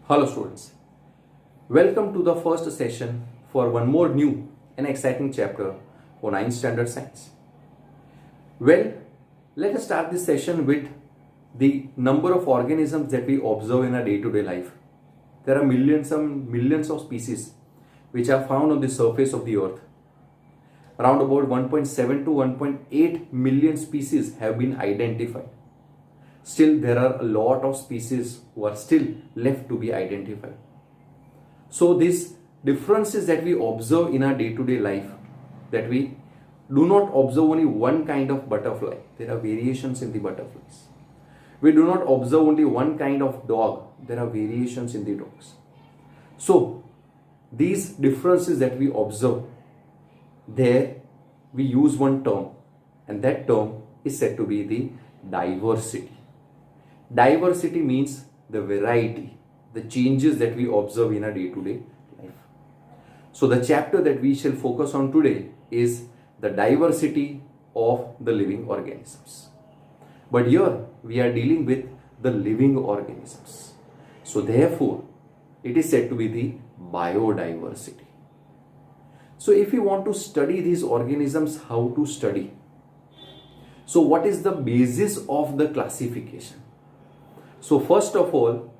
Hello students, welcome to the first session for one more new and exciting chapter for 9th standard science. Well, let us start this session with the number of organisms that we observe in our day-to-day life. There are millions and millions of species which are found on the surface of the earth. Around about 1.7 to 1.8 million species have been identified. Still, there are a lot of species who are still left to be identified. So these differences that we observe in our day-to-day life, that we do not observe only one kind of butterfly. There are variations in the butterflies. We do not observe only one kind of dog. There are variations in the dogs. So these differences that we observe, there we use one term, and that term is said to be the diversity. Diversity means the variety, the changes that we observe in our day-to-day life. So the chapter that we shall focus on today is the diversity of the living organisms. But here we are dealing with the living organisms. So therefore, it is said to be the biodiversity. So if we want to study these organisms, how to study? So what is the basis of the classification? So first of all,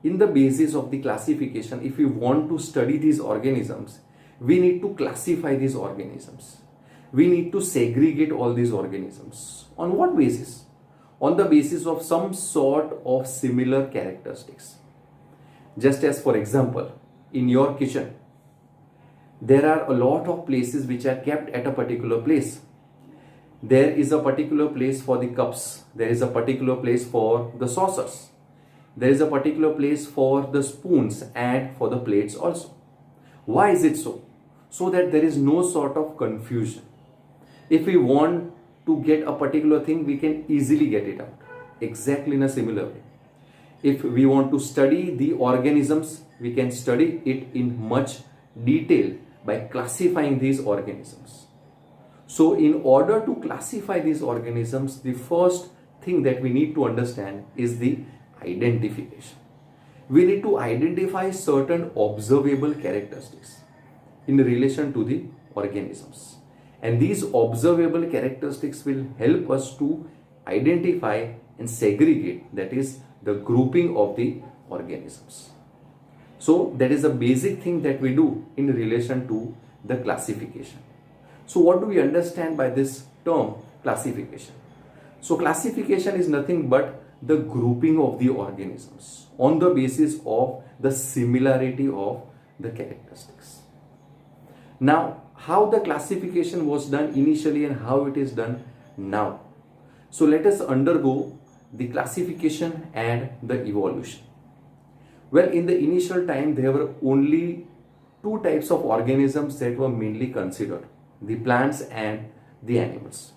in the basis of the classification, if we want to study these organisms, we need to classify these organisms. We need to segregate all these organisms. On what basis? On the basis of some sort of similar characteristics. Just as for example, in your kitchen, there are a lot of places which are kept at a particular place. There is a particular place for the cups. There is a particular place for the saucers. There is a particular place for the spoons and for the plates also. Why is it so? So that there is no sort of confusion. If we want to get a particular thing, we can easily get it out. Exactly in a similar way. If we want to study the organisms, we can study it in much detail by classifying these organisms. So in order to classify these organisms, the first thing that we need to understand is the identification. We need to identify certain observable characteristics in relation to the organisms. And these observable characteristics will help us to identify and segregate, that is the grouping of the organisms. So that is a basic thing that we do in relation to the classification. So what do we understand by this term classification? So classification is nothing but the grouping of the organisms on the basis of the similarity of the characteristics. Now, how the classification was done initially and how it is done now. So let us undergo the classification and the evolution. Well, in the initial time, there were only two types of organisms that were mainly considered, the plants and the animals.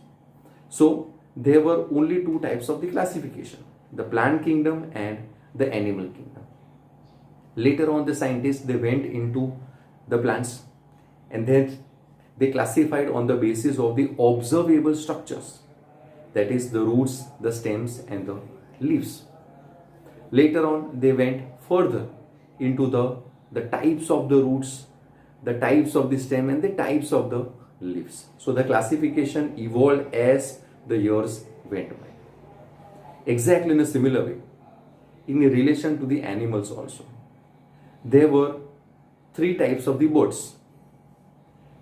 So there were only two types of the classification, the plant kingdom and the animal kingdom. Later on, the scientists, they went into the plants and then they classified on the basis of the observable structures, that is the roots, the stems and the leaves. Later on, they went further into the types of the roots, the types of the stem and the types of the leaves. So the classification evolved as the years went by. Exactly in a similar way, in relation to the animals also, there were three types of the birds.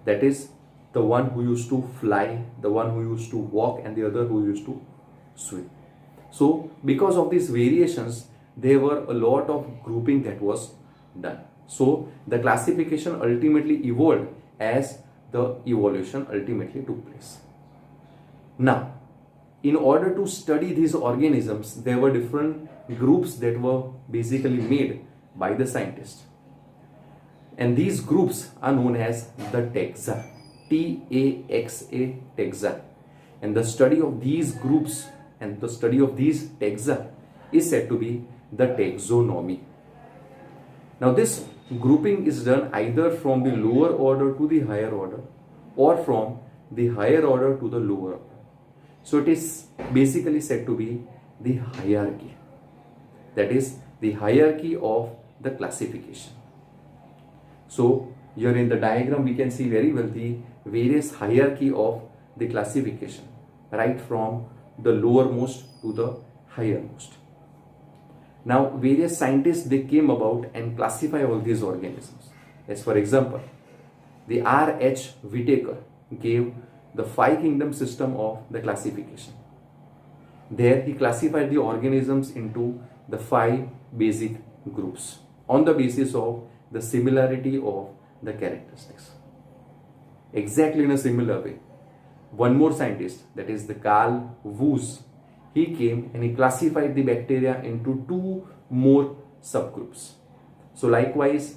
That is the one who used to fly, the one who used to walk and the other who used to swim. So because of these variations, there were a lot of grouping that was done. So the classification ultimately evolved as the evolution ultimately took place. Now, in order to study these organisms, there were different groups that were basically made by the scientists. And these groups are known as the taxa, T-A-X-A, taxa. And the study of these groups and the study of these taxa is said to be the taxonomy. Now this grouping is done either from the lower order to the higher order or from the higher order to the lower order. So it is basically said to be the hierarchy. That is the hierarchy of the classification. So here in the diagram we can see very well the various hierarchy of the classification, right from the lowermost to the highermost. Now various scientists, they came about and classify all these organisms. As for example, the R.H. Whitaker gave the 5 kingdom system of the classification. There he classified the organisms into the 5 basic groups on the basis of the similarity of the characteristics. Exactly in a similar way, one more scientist, that is the Carl Woese, he came and he classified the bacteria into 2 more subgroups. So likewise,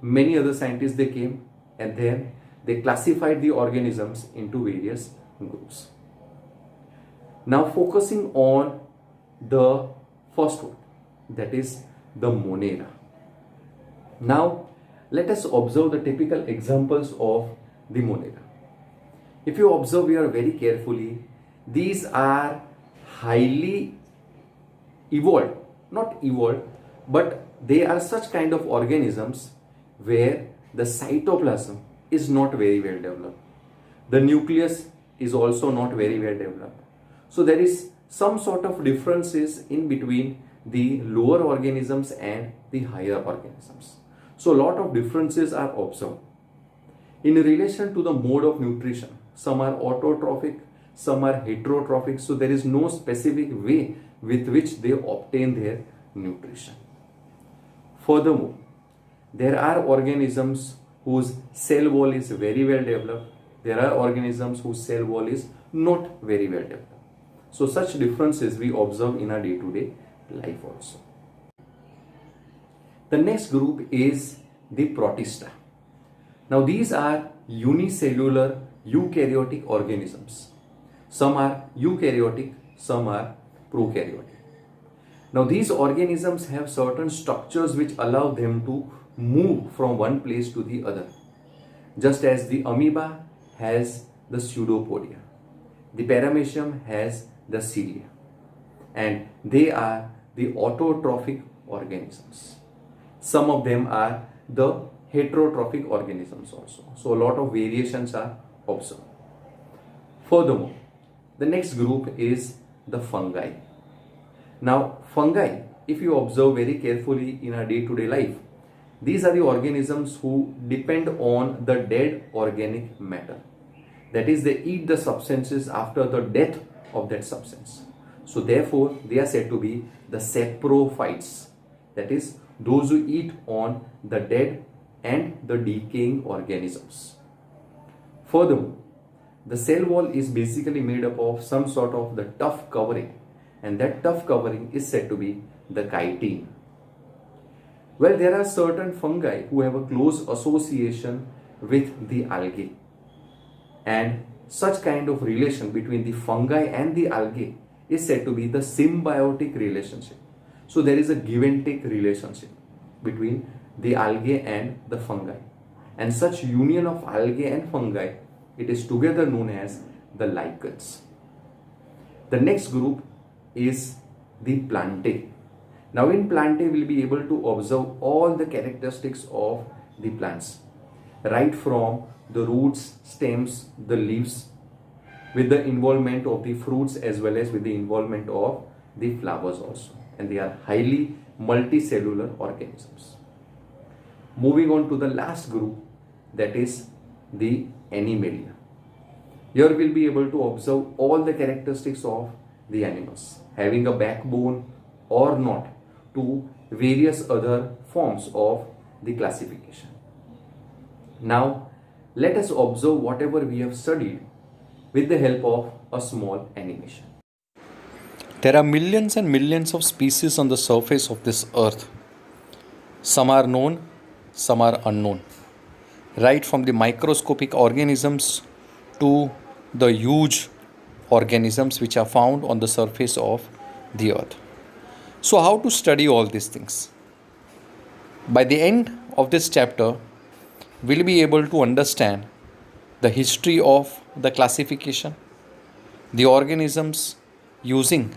many other scientists, they came and then they classified the organisms into various groups. Now focusing on the first one, that is the Monera. Now let us observe the typical examples of the Monera. If you observe here very carefully, these are highly evolved, not evolved, but they are such kind of organisms where the cytoplasm is not very well developed. The nucleus is also not very well developed. So there is some sort of differences in between the lower organisms and the higher organisms. So a lot of differences are observed. In relation to the mode of nutrition, some are autotrophic, some are heterotrophic. So there is no specific way with which they obtain their nutrition. Furthermore, there are organisms whose cell wall is very well developed. There are organisms whose cell wall is not very well developed. So such differences we observe in our day-to-day life also. The next group is the Protista. Now these are unicellular eukaryotic organisms. Some are eukaryotic, some are prokaryotic. Now these organisms have certain structures which allow them to move from one place to the other. Just as the amoeba has the pseudopodia, the paramecium has the cilia, and they are the autotrophic organisms. Some of them are the heterotrophic organisms also. So a lot of variations are observed. Furthermore, the next group is the fungi. Now fungi, if you observe very carefully in our day-to-day life, these are the organisms who depend on the dead organic matter. That is, they eat the substances after the death of that substance. So therefore, they are said to be the saprophytes. That is, those who eat on the dead and the decaying organisms. Furthermore, the cell wall is basically made up of some sort of the tough covering, and that tough covering is said to be the chitin. Well, there are certain fungi who have a close association with the algae, and such kind of relation between the fungi and the algae is said to be the symbiotic relationship. So there is a give and take relationship between the algae and the fungi, and such union of algae and fungi, it is together known as the lichens. The next group is the plantae. Now in plantae we will be able to observe all the characteristics of the plants, right from the roots, stems, the leaves, with the involvement of the fruits as well as with the involvement of the flowers also, and they are highly multicellular organisms. Moving on to the last group, that is the Animalia. Here we will be able to observe all the characteristics of the animals, having a backbone or not, to various other forms of the classification. Now let us observe whatever we have studied with the help of a small animation. There are millions and millions of species on the surface of this earth. Some are known, some are unknown. Right from the microscopic organisms to the huge organisms which are found on the surface of the earth. So how to study all these things? By the end of this chapter, we'll be able to understand the history of the classification, the organisms using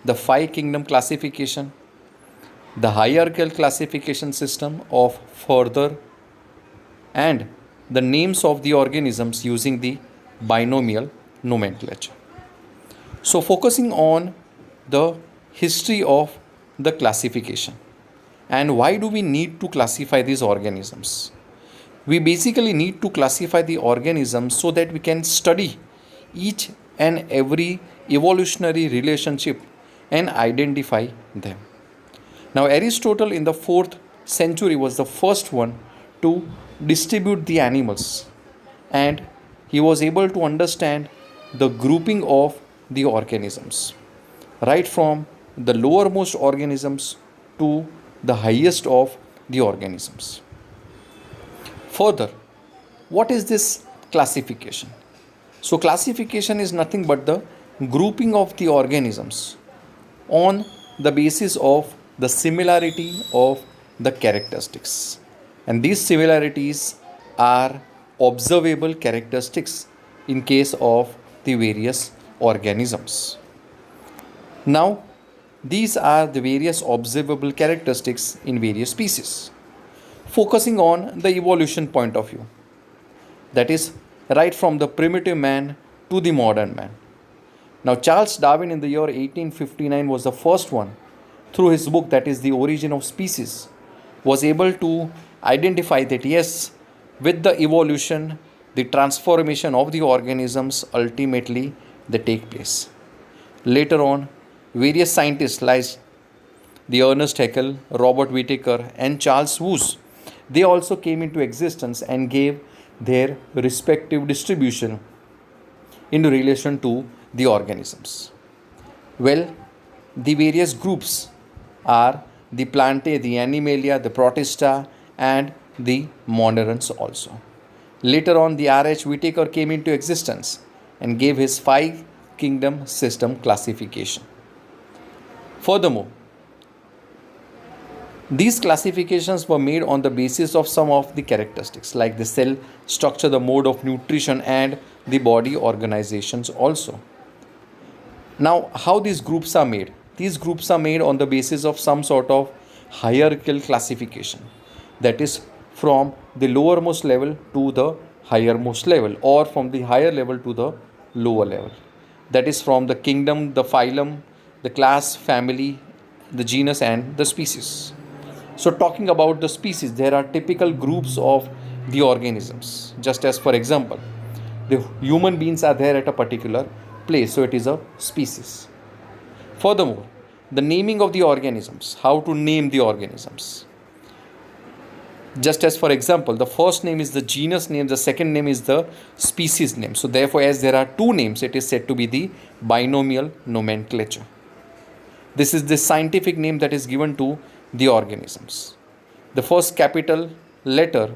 the 5 kingdom classification, the hierarchical classification system of further, and the names of the organisms using the binomial nomenclature. So, focusing on the history of the classification and why do we need to classify these organisms? We basically need to classify the organisms so that we can study each and every evolutionary relationship and identify them. Now, Aristotle in the 4th century was the first one to distribute the animals, and he was able to understand the grouping of the organisms, right from the lowermost organisms to the highest of the organisms. Further, what is this classification? So, classification is nothing but the grouping of the organisms on the basis of the similarity of the characteristics. And these similarities are observable characteristics in case of the various organisms. Now, these are the various observable characteristics in various species. Focusing on the evolution point of view, that is, right from the primitive man to the modern man. Now, Charles Darwin in the year 1859 was the first one, through his book that is The Origin of Species, was able to identify that yes, with the evolution, the transformation of the organisms ultimately they take place. Later on, various scientists like the Ernest Haeckel, Robert Whittaker, and Charles Woos, they also came into existence and gave their respective distribution in relation to the organisms. Well, the various groups are the Plantae, the Animalia, the Protista, and the Monerans also. Later on, the R.H. Whittaker came into existence and gave his 5-kingdom system classification. Furthermore, these classifications were made on the basis of some of the characteristics like the cell structure, the mode of nutrition, and the body organizations also. Now, how these groups are made? These groups are made on the basis of some sort of hierarchical classification, that is, from the lowermost level to the highermost level, or from the higher level to the lower level. That is, from the kingdom, the phylum, the class, family, the genus, and the species. So, talking about the species, there are typical groups of the organisms. Just as, for example, the human beings are there at a particular place, so it is a species. Furthermore, the naming of the organisms, how to name the organisms. Just as, for example, the first name is the genus name, the second name is the species name. So, therefore, as there are two names, it is said to be the binomial nomenclature. This is the scientific name that is given to the organisms. The first capital letter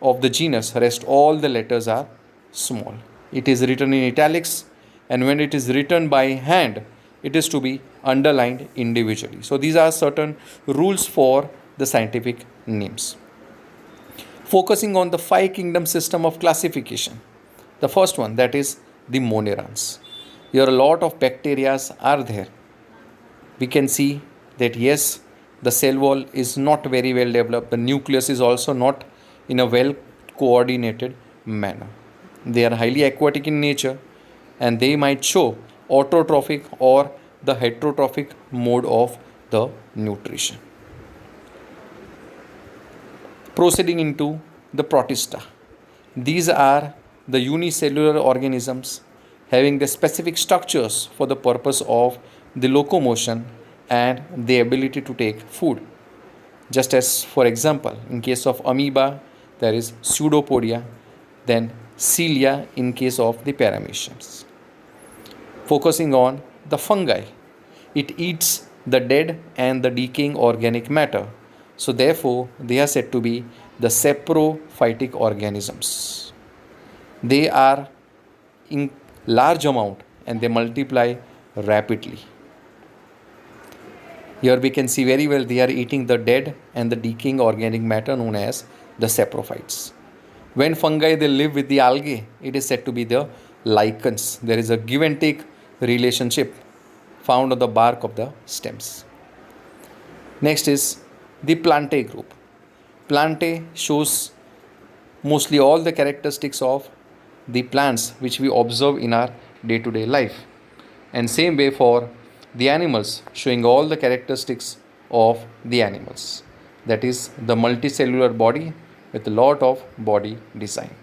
of the genus, rest all the letters are small. It is written in italics, and when it is written by hand, it is to be underlined individually. So, these are certain rules for the scientific names. Focusing on the 5-kingdom system of classification. The first one, that is the Monerans. Here a lot of bacteria are there. We can see that yes, the cell wall is not very well developed. The nucleus is also not in a well coordinated manner. They are highly aquatic in nature, and they might show autotrophic or the heterotrophic mode of the nutrition. Proceeding into the Protista. These are the unicellular organisms having the specific structures for the purpose of the locomotion and the ability to take food. Just as, for example, in case of amoeba, there is pseudopodia, then cilia in case of the parameciums. Focusing on the fungi, it eats the dead and the decaying organic matter. So, therefore, they are said to be the saprophytic organisms. They are in large amount and they multiply rapidly. Here we can see very well they are eating the dead and the decaying organic matter known as the saprophytes. When fungi they live with the algae, it is said to be the lichens. There is a give and take relationship found on the bark of the stems. Next is the Plantae group. Plantae shows mostly all the characteristics of the plants which we observe in our day to day life. And same way for the animals, showing all the characteristics of the animals. That is the multicellular body with a lot of body design.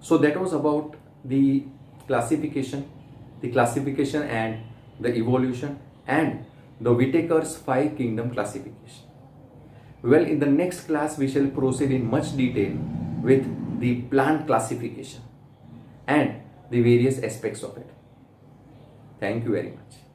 So that was about the classification and the evolution and the Whitaker's five kingdom classification. Well, in the next class, we shall proceed in much detail with the plant classification and the various aspects of it. Thank you very much.